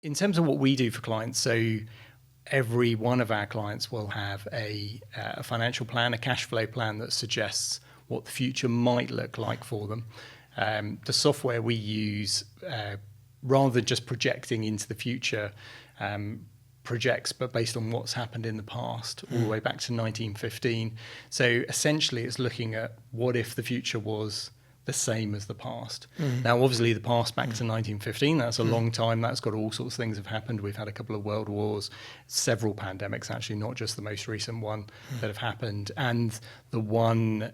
In terms of what we do for clients, so every one of our clients will have a financial plan, a cash flow plan that suggests what the future might look like for them. The software we use, rather than just projecting into the future, projects, but based on what's happened in the past, all the way back to 1915. So essentially it's looking at what if the future was the same as the past. Now, obviously the past back to 1915, that's a long time. That's got all sorts of things have happened. We've had a couple of world wars, several pandemics, actually, not just the most recent one that have happened. And the one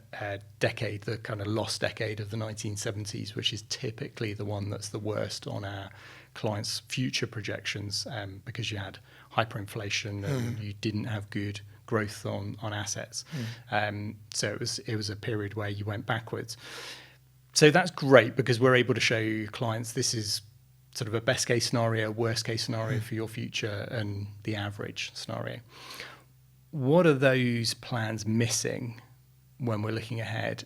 decade, the kind of lost decade of the 1970s, which is typically the one that's the worst on our clients' future projections, because you had hyperinflation and you didn't have good growth on assets. So it was a period where you went backwards. So that's great because we're able to show clients this is sort of a best case scenario, worst case scenario for your future, and the average scenario. What are those plans missing when we're looking ahead,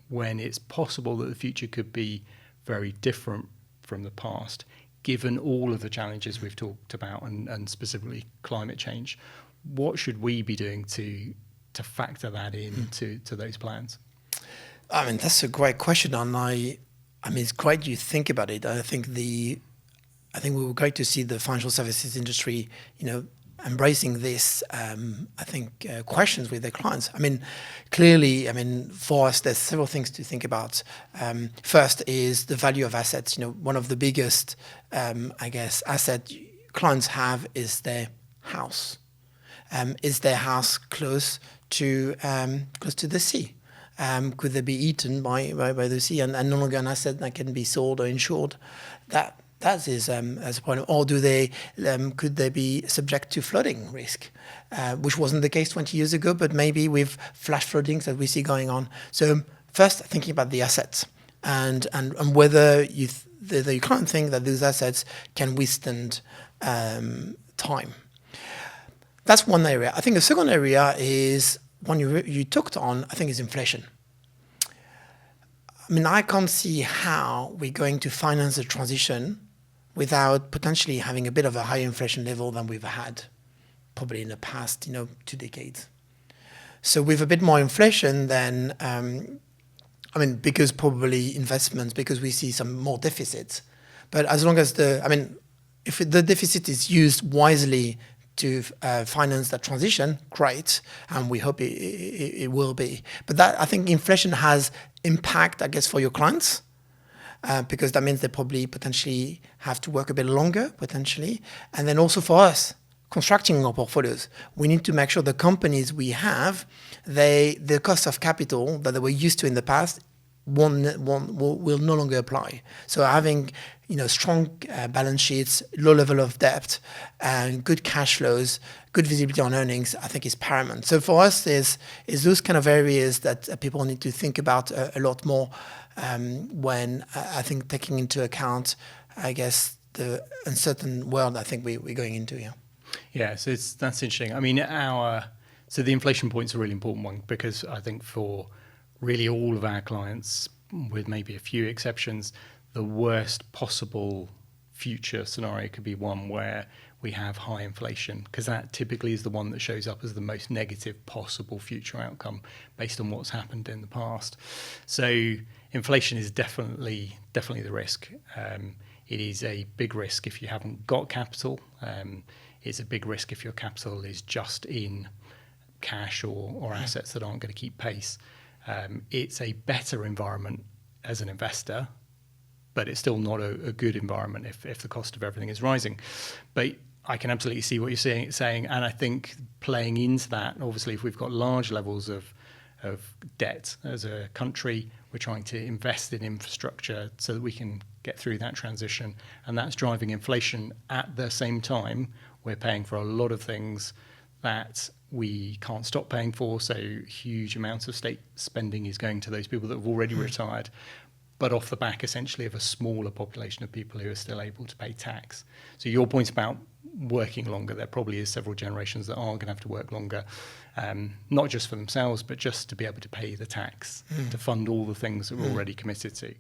when it's possible that the future could be very different from the past, given all of the challenges we've talked about and specifically climate change? What should we be doing to factor that into those plans? I mean, that's a great question, and I mean, it's great you think about it. I think we were great to see the financial services industry, embracing this. Questions with their clients. I mean, clearly, for us, there's several things to think about. First is the value of assets. One of the biggest, asset clients have is their house. Is their house close to the sea? Could they be eaten by the sea and no longer an asset that can be sold or insured? That is as a point. Or could they be subject to flooding risk, which wasn't the case 20 years ago, but maybe with flash floodings that we see going on. So first, thinking about the assets and whether you can't think that those assets can withstand time. That's one area. I think the second area is one you talked on, I think, is inflation. I mean, I can't see how we're going to finance the transition without potentially having a bit of a higher inflation level than we've had probably in the past, 2 decades. So with a bit more inflation, then, because probably investments, because we see some more deficits. But as long as if the deficit is used wisely to finance that transition, great, and we hope it will be. But that, I think inflation has impact, I guess, for your clients, because that means they probably potentially have to work a bit longer, potentially. And then also for us, constructing our portfolios, we need to make sure the companies we have, the cost of capital that they were used to in the past will no longer apply. So having strong balance sheets, low level of debt, and good cash flows, good visibility on earnings, I think is paramount. So for us, is those kind of areas that people need to think about a lot more when I think taking into account, I guess, the uncertain world I think we're going into here. Yeah, so that's interesting. I mean, so the inflation point's a really important one because I think for really all of our clients, with maybe a few exceptions, the worst possible future scenario could be one where we have high inflation, because that typically is the one that shows up as the most negative possible future outcome based on what's happened in the past. So inflation is definitely the risk. It is a big risk if you haven't got capital. It's a big risk if your capital is just in cash or assets that aren't going to keep pace. It's a better environment as an investor, but it's still not a good environment if the cost of everything is rising. But I can absolutely see what you're saying, and I think playing into that, obviously, if we've got large levels of debt as a country, we're trying to invest in infrastructure so that we can get through that transition, and that's driving inflation. At the same time, we're paying for a lot of things that we can't stop paying for, so huge amounts of state spending is going to those people that have already retired, but off the back essentially of a smaller population of people who are still able to pay tax. So your point about working longer, there probably is several generations that are going to have to work longer, not just for themselves, but just to be able to pay the tax, to fund all the things that we're already committed to.